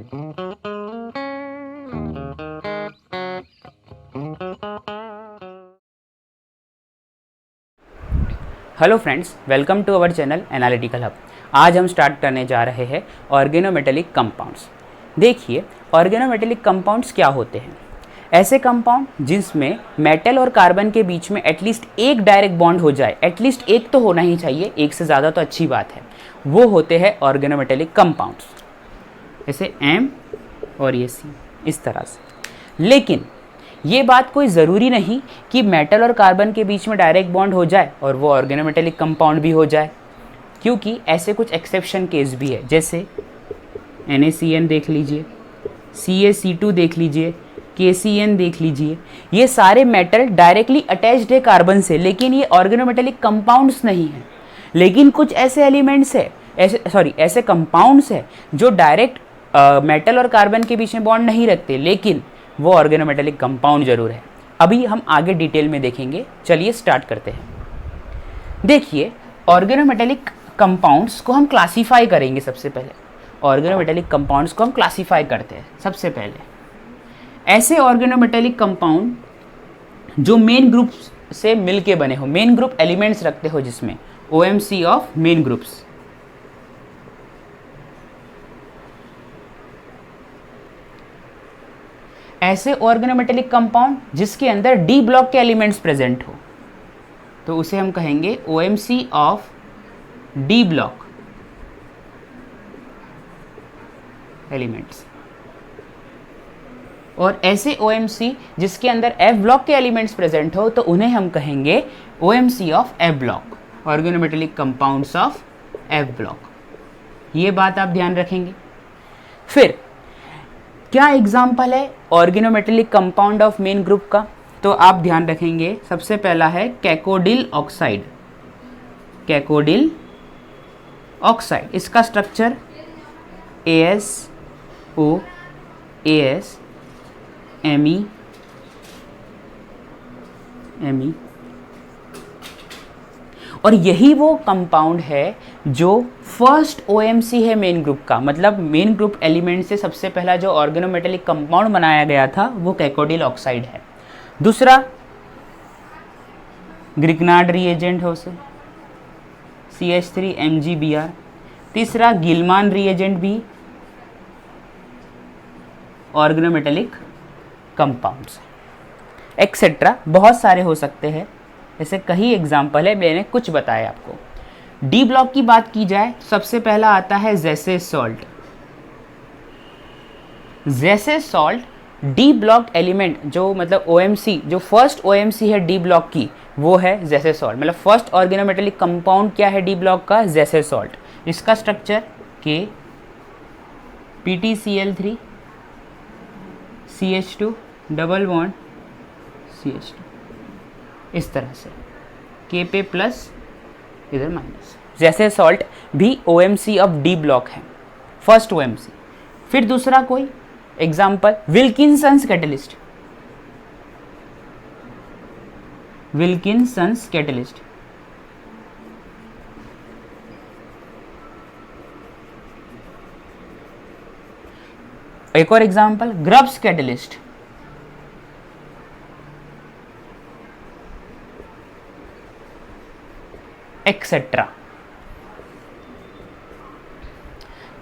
Hello friends, welcome to our channel analytical hub. आज हम start करने जा रहे हैं ऑर्गेनोमेटेलिक कंपाउंड्स। देखिए, ऑर्गेनोमेटेलिक कंपाउंड्स क्या होते हैं। ऐसे कंपाउंड जिसमें मेटल और कार्बन के बीच में एटलीस्ट एक डायरेक्ट बॉन्ड हो जाए, एटलीस्ट एक तो होना ही चाहिए, एक से ज़्यादा तो अच्छी बात है, वो होते हैं ऑर्गेनोमेटेलिक कंपाउंड्स। जैसे M और ये C, इस तरह से। लेकिन ये बात कोई ज़रूरी नहीं कि मेटल और कार्बन के बीच में डायरेक्ट बॉन्ड हो जाए और वो ऑर्गेनोमेटेलिक कंपाउंड भी हो जाए, क्योंकि ऐसे कुछ एक्सेप्शन केस भी है। जैसे NaCN देख लीजिए, CaC2 देख लीजिए, KCN देख लीजिए। ये सारे मेटल डायरेक्टली अटैच्ड है कार्बन से, लेकिन ये ऑर्गेनोमेटेलिक कंपाउंड्स नहीं है। लेकिन कुछ ऐसे एलिमेंट्स है, ऐसे कंपाउंड्स है जो डायरेक्ट मेटल और कार्बन के बीच में बॉन्ड नहीं रखते, लेकिन वो ऑर्गेनोमेटेलिक कंपाउंड जरूर है। अभी हम आगे डिटेल में देखेंगे। चलिए स्टार्ट करते हैं। देखिए, ऑर्गेनोमेटेलिक कंपाउंड्स को हम क्लासीफाई करेंगे। सबसे पहले ऑर्गेनोमेटेलिक कंपाउंड्स को हम क्लासीफाई करते हैं। सबसे पहले ऐसे ऑर्गेनोमेटेलिक कंपाउंड जो मेन ग्रुप से मिलके बने हो, मेन ग्रुप एलिमेंट्स रखते हो, जिसमें OMC ऑफ मेन ग्रुप्स। ऐसे ऑर्गेनोमेटेलिक कंपाउंड जिसके अंदर डी ब्लॉक के एलिमेंट्स प्रेजेंट हो, तो उसे हम कहेंगे OMC of D block elements. और ऐसे OMC जिसके अंदर F ब्लॉक के एलिमेंट्स प्रेजेंट हो, तो उन्हें हम कहेंगे OMC of F block, organometallic compounds of F block. ये बात आप ध्यान रखेंगे। फिर क्या एग्जाम्पल है organometallic compound of main group का, तो आप ध्यान रखेंगे। सबसे पहला है कैकोडिल ऑक्साइड। कैकोडिल ऑक्साइड, इसका structure AsO AS Me Me, और यही वो कंपाउंड है जो फर्स्ट OMC है मेन ग्रुप का। मतलब मेन ग्रुप एलिमेंट से सबसे पहला जो ऑर्गेनोमेटेलिक कंपाउंड बनाया गया था वो कैकोडिल ऑक्साइड है। दूसरा ग्रिग्नार्ड रिएजेंट है उसे, CH3MgBr। तीसरा गिलमान रिएजेंट भी ऑर्गेनोमेटेलिक कंपाउंड्स, एक्सेट्रा बहुत सारे हो सकते हैं। ऐसे कई एग्जाम्पल है, मैंने कुछ बताया आपको। डी ब्लॉक की बात की जाए, सबसे पहला आता है जैसे सॉल्ट। जैसे सॉल्ट डी ब्लॉक एलिमेंट जो मतलब OMC, जो फर्स्ट OMC है डी ब्लॉक की, वो है जैसे सॉल्ट। मतलब फर्स्ट ऑर्गेनोमेटेलिक कंपाउंड क्या है डी ब्लॉक का, जैसे सॉल्ट। इसका structure K PtCl3 CH2 double bond CH2, इस तरह से K पे प्लस, इधर माइनस। जैसे सॉल्ट भी OMC ऑफ डी ब्लॉक है, फर्स्ट OMC। फिर दूसरा कोई एग्जाम्पल, विल्किंसन्स कैटलिस्ट। विल्किंसन्स कैटलिस्ट, एक और एग्जाम्पल ग्रब्स कैटलिस्ट। एक्सेट्रा।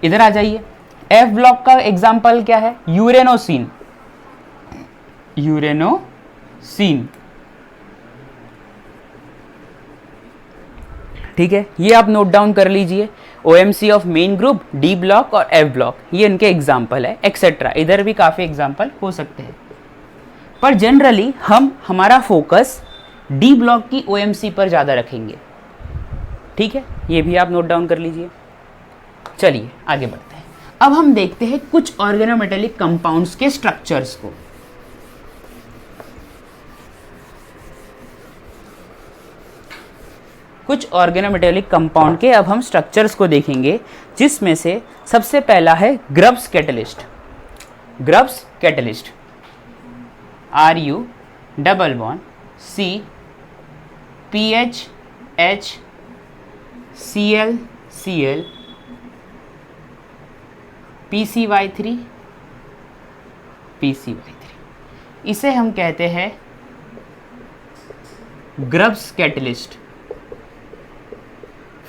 इधर आ जाइए, F ब्लॉक का एग्जाम्पल क्या है, यूरेनोसिन। यूरेनोसिन, ठीक है, ये आप नोट डाउन कर लीजिए। OMC of main group, D block और F ब्लॉक, ये इनके एग्जाम्पल है, एक्सेट्रा। इधर भी काफी एग्जाम्पल हो सकते हैं, पर जनरली हमारा फोकस डी ब्लॉक की OMC पर ज्यादा रखेंगे। ठीक है, ये भी आप नोट डाउन कर लीजिए। चलिए आगे बढ़ते हैं। अब हम देखते हैं कुछ ऑर्गेनोमेटेलिक कंपाउंड्स के स्ट्रक्चर्स को। कुछ ऑर्गेनोमेटेलिक कंपाउंड के अब हम स्ट्रक्चर्स को देखेंगे, जिसमें से सबसे पहला है grubs catalyst. Grubs catalyst, Ru double bond C PH Cl Cl PCY3 PCY3। इसे हम कहते हैं grubs catalyst,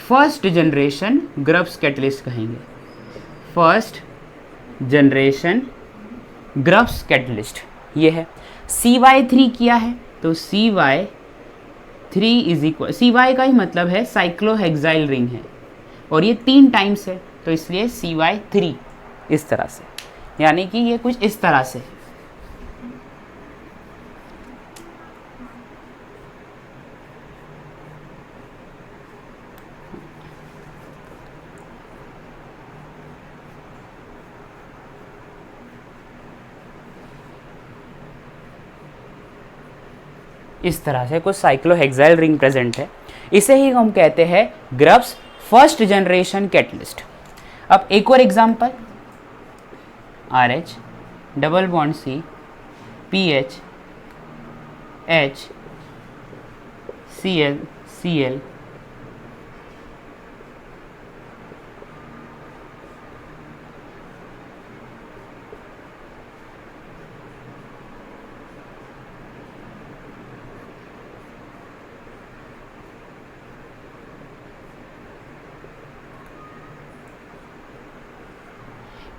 first generation grubs catalyst कहेंगे, फर्स्ट जनरेशन ग्रब्स कैटलिस्ट ये है। CY3 किया है तो CY3 इज इक्वल, CY का ही मतलब है साइक्लोहेक्साइल रिंग है और ये 3 टाइम्स है तो इसलिए CY3 इस तरह से, यानी कि ये कुछ इस तरह से। इस तरह से कुछ साइक्लोहेक्साइल रिंग प्रेजेंट है, इसे ही हम कहते हैं ग्रब्स फर्स्ट जनरेशन कैटलिस्ट। अब एक और example, RH double bond C PH H Cl Cl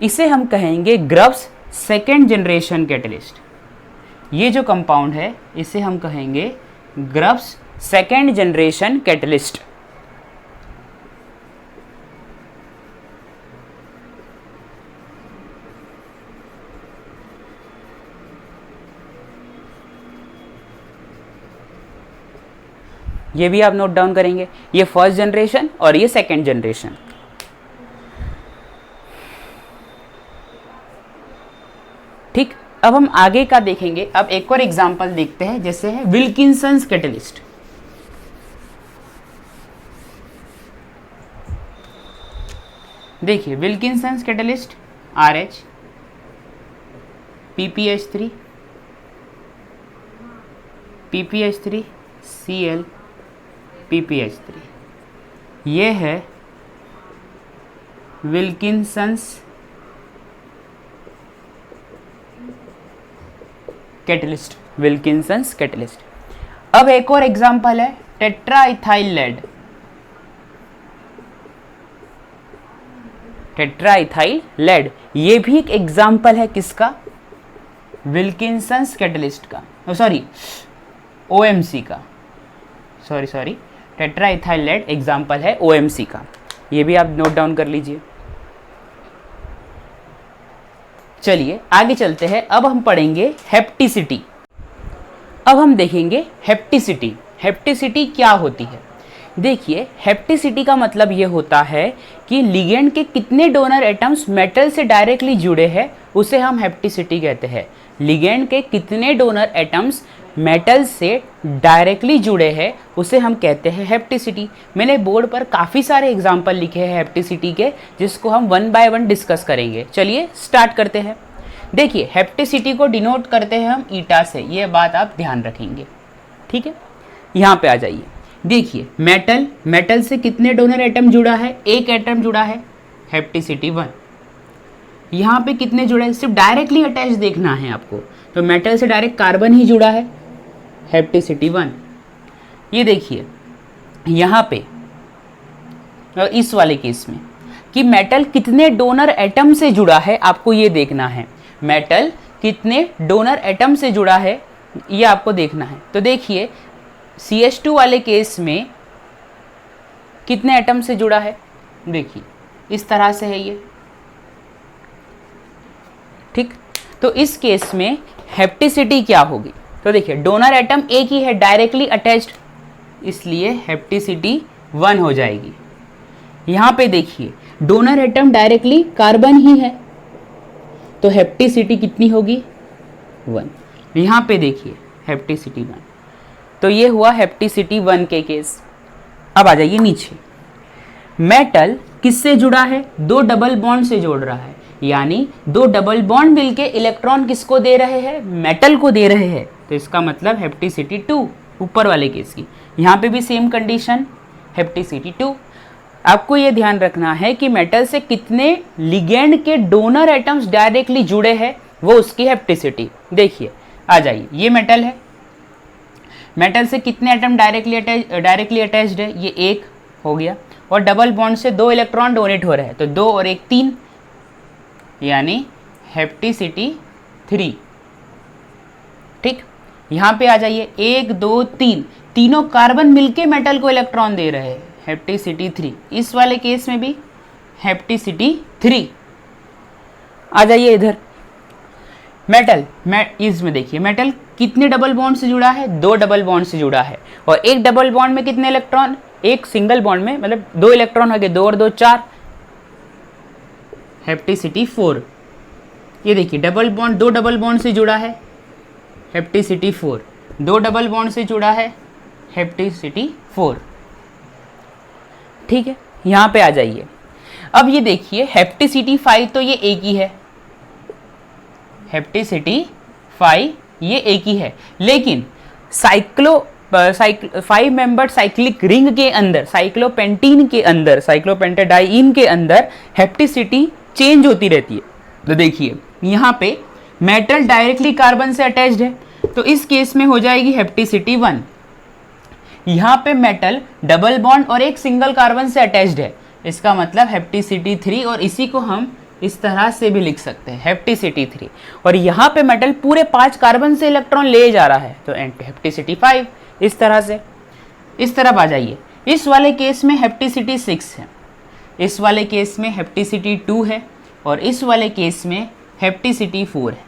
इसे हम कहेंगे ग्रब्स सेकेंड जनरेशन कैटलिस्ट। ये जो कंपाउंड है इसे हम कहेंगे ग्रब्स सेकेंड जनरेशन कैटलिस्ट। ये भी आप नोट डाउन करेंगे, ये फर्स्ट जनरेशन और ये सेकेंड जनरेशन। ठीक, अब हम आगे का देखेंगे। अब एक और एग्जांपल देखते हैं, जैसे है विल्किंसंस कैटलिस्ट। देखिए विल्किंसंस catalyst RH PPH3 PPH3 Cl PPH3, ये है विल्किंसंस कैटलिस्ट, विल्किंसंस कैटलिस्ट। अब एक और एग्जांपल है टेट्राइथाइल लेड, टेट्राइथाइल लेड, ये भी एक एग्जांपल है किसका, विल्किंसंस कैटलिस्ट का, सॉरी OMC का, सॉरी टेट्राइथाइल लेड एग्जांपल है OMC का, ये भी आप नोट डाउन कर लीजिए। चलिए आगे चलते हैं। अब हम पढ़ेंगे हेप्टिसिटी। अब हम देखेंगे हेप्टिसिटी। हेप्टिसिटी क्या होती है? देखिए हेप्टिसिटी का मतलब ये होता है कि लिगेंड के कितने डोनर एटम्स मेटल से डायरेक्टली जुड़े हैं, उसे हम हेप्टिसिटी कहते हैं। लिगेंड के कितने डोनर एटम्स मेटल से डायरेक्टली जुड़े हैं उसे हम कहते हैं हेप्टिसिटी। मैंने बोर्ड पर काफ़ी सारे एग्जाम्पल लिखे हैं हेप्टिसिटी के, जिसको हम 1 बाय 1 डिस्कस करेंगे। चलिए स्टार्ट करते हैं। देखिए हेप्टिसिटी को डिनोट करते हैं हम ईटा से, ये बात आप ध्यान रखेंगे, ठीक है। यहाँ पे आ जाइए, देखिए मेटल से कितने डोनर एटम जुड़ा है, एक एटम जुड़ा है, हेप्टिसिटी 1। यहाँ पे कितने जुड़े हैं, सिर्फ डायरेक्टली अटैच देखना है आपको, तो मेटल से डायरेक्ट कार्बन ही जुड़ा है, हेप्टिसिटी 1। ये देखिए यहाँ पे इस वाले केस में कि मेटल कितने डोनर एटम से जुड़ा है, आपको ये देखना है। मेटल कितने डोनर एटम से जुड़ा है ये आपको देखना है। तो देखिए CH2 वाले केस में कितने एटम से जुड़ा है, देखिए इस तरह से है ये, ठीक। तो इस केस में हेप्टिसिटी क्या होगी, तो देखिए डोनर एटम एक ही है, डायरेक्टली अटैच्ड, इसलिए हेप्टिसिटी 1 हो जाएगी। यहाँ पे देखिए डोनर एटम डायरेक्टली कार्बन ही है, तो हेप्टिसिटी कितनी होगी, 1। यहाँ पे देखिए हेप्टिसिटी 1, तो ये हुआ हेप्टिसिटी 1 के केस। अब आ जाइए नीचे, मेटल किससे जुड़ा है, 2 डबल बॉन्ड से जोड़ रहा है, यानी 2 डबल बॉन्ड मिलके इलेक्ट्रॉन किसको दे रहे हैं, मेटल को दे रहे हैं, तो इसका मतलब हेप्टिसिटी 2 ऊपर वाले केस की। यहाँ पे भी सेम कंडीशन, हेप्टिसिटी 2। आपको ये ध्यान रखना है कि मेटल से कितने लिगेंड के डोनर एटम्स डायरेक्टली जुड़े हैं, वो उसकी हेप्टिसिटी। देखिए आ जाइए, ये मेटल है, मेटल से कितने एटम डायरेक्टली अटैच्ड है, ये एक हो गया, और डबल बॉन्ड से 2 इलेक्ट्रॉन डोनेट हो रहे हैं, तो 2 और 1 3, यानी हेप्टिसिटी 3। ठीक, यहाँ पे आ जाइए, 1 2 3, तीनों कार्बन मिलके मेटल को इलेक्ट्रॉन दे रहे हैं, हेप्टिसिटी 3। इस वाले केस में भी हेप्टिसिटी 3। आ जाइए इधर, मेटल इसमें देखिए, मेटल कितने डबल बॉन्ड से जुड़ा है, 2 डबल बॉन्ड से जुड़ा है, और एक डबल बॉन्ड में कितने इलेक्ट्रॉन, एक सिंगल बॉन्ड में मतलब 2 इलेक्ट्रॉन हो गए, 2 और 2 4, हेप्टिसिटी 4। ये देखिए डबल बॉन्ड, 2 डबल बॉन्ड से जुड़ा है, हेप्टिसिटी 4, 2 डबल बॉन्ड से जुड़ा है, हेप्टिसिटी 4। ठीक है, यहाँ पे आ जाइए, अब ये देखिए हेप्टिसिटी 5 तो ये एक ही है, हेप्टिसिटी 5 ये एक ही है, लेकिन 5 मेंबर्ड साइक्लिक रिंग के अंदर, साइक्लोपेंटीन के अंदर, साइक्लोपेंटाडाइन के अंदर हेप्टिसिटी चेंज होती रहती है। तो देखिए यहाँ पे मेटल डायरेक्टली कार्बन से अटैच्ड है, तो इस केस में हो जाएगी हेप्टिसिटी 1। यहाँ पे मेटल डबल बॉन्ड और एक सिंगल कार्बन से अटैच्ड है, इसका मतलब हेप्टिसिटी 3, और इसी को हम इस तरह से भी लिख सकते हैं, हेप्टिसिटी 3। और यहाँ पे मेटल पूरे 5 कार्बन से इलेक्ट्रॉन ले जा रहा है, तो हेप्टिसिटी 5। इस तरह से, इस तरफ आ जाइए, इस वाले केस में हेप्टिसिटी 6 है, इस वाले केस में हेप्टिसिटी 2 है, और इस वाले केस में हेप्टिसिटी 4 है।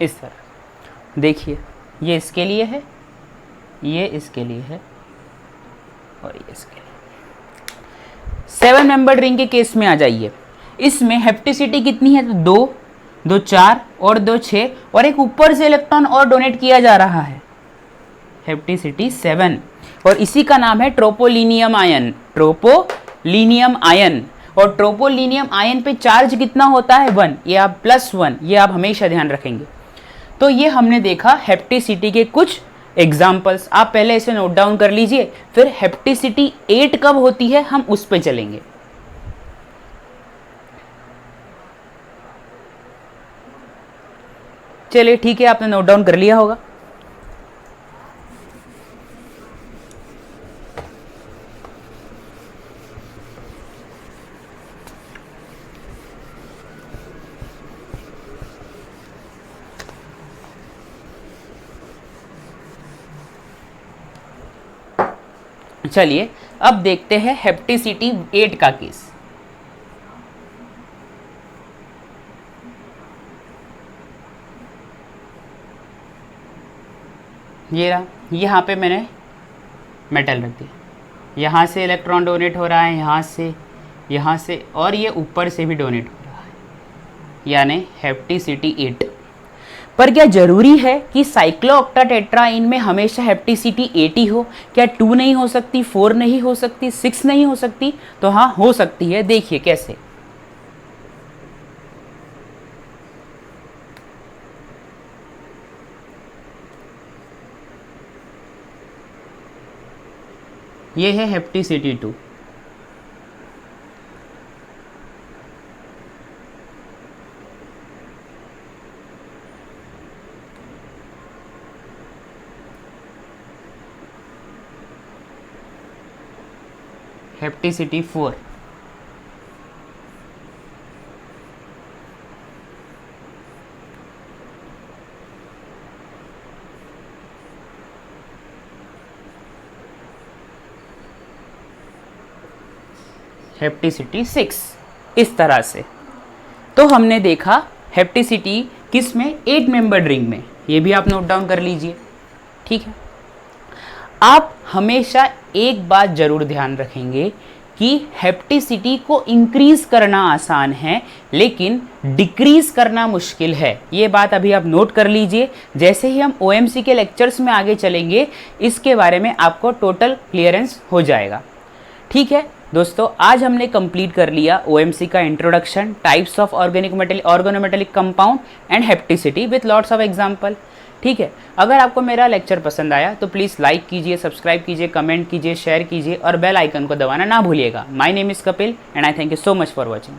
इस तरह देखिए, ये इसके लिए है, ये इसके लिए है, और ये इसके लिए। 7 मेंबर्ड रिंग के केस में आ जाइए, इसमें हेप्टिसिटी कितनी है, तो 2 2 4 और 2 6, और एक ऊपर से इलेक्ट्रॉन और डोनेट किया जा रहा है, हेप्टिसिटी 7, और इसी का नाम है ट्रोपोलिनियम आयन। ट्रोपोलिनियम आयन, और ट्रोपोलिनियम आयन पे चार्ज कितना होता है, 1, ये आप +1, ये आप हमेशा ध्यान रखेंगे। तो ये हमने देखा हेप्टिसिटी के कुछ एग्जाम्पल्स, आप पहले इसे नोट डाउन कर लीजिए, फिर हेप्टिसिटी 8 कब होती है हम उस पे चलेंगे। चलिए ठीक है, आपने नोट डाउन कर लिया होगा। चलिए अब देखते हैं हेप्टिसिटी 8 का केस। ये रहा, यहाँ पे मैंने मेटल रख दिया, यहाँ से इलेक्ट्रॉन डोनेट हो रहा है, यहाँ से और ये ऊपर से भी डोनेट हो रहा है, यानी हेप्टिसिटी 8। पर क्या जरूरी है कि साइक्लोऑक्टाटेट्राइन में हमेशा हेप्टिसिटी 8 ही हो? क्या 2 नहीं हो सकती, 4 नहीं हो सकती, 6 नहीं हो सकती? तो हाँ हो सकती है। देखिए कैसे, ये है हेप्टिसिटी 2, हेप्टिसिटी 4, हेप्टिसिटी 6, इस तरह से। तो हमने देखा हेप्टिसिटी किस में, 8 मेंबर्ड रिंग में, ये भी आप नोट डाउन कर लीजिए, ठीक है। आप हमेशा एक बात जरूर ध्यान रखेंगे कि हेप्टिसिटी को इंक्रीज करना आसान है लेकिन डिक्रीज करना मुश्किल है। ये बात अभी आप नोट कर लीजिए। जैसे ही हम ओएमसी के लेक्चर्स में आगे चलेंगे इसके बारे में आपको टोटल क्लियरेंस हो जाएगा, ठीक है दोस्तों। आज हमने कंप्लीट कर लिया ओएमसी का introduction, types of organometallic compound and hapticity with lots of example. ठीक है, अगर आपको मेरा लेक्चर पसंद आया तो प्लीज़ लाइक कीजिए, सब्सक्राइब कीजिए, कमेंट कीजिए, शेयर कीजिए और बेल आइकन को दबाना ना भूलिएगा। My name is Kapil and I thank you so much for watching.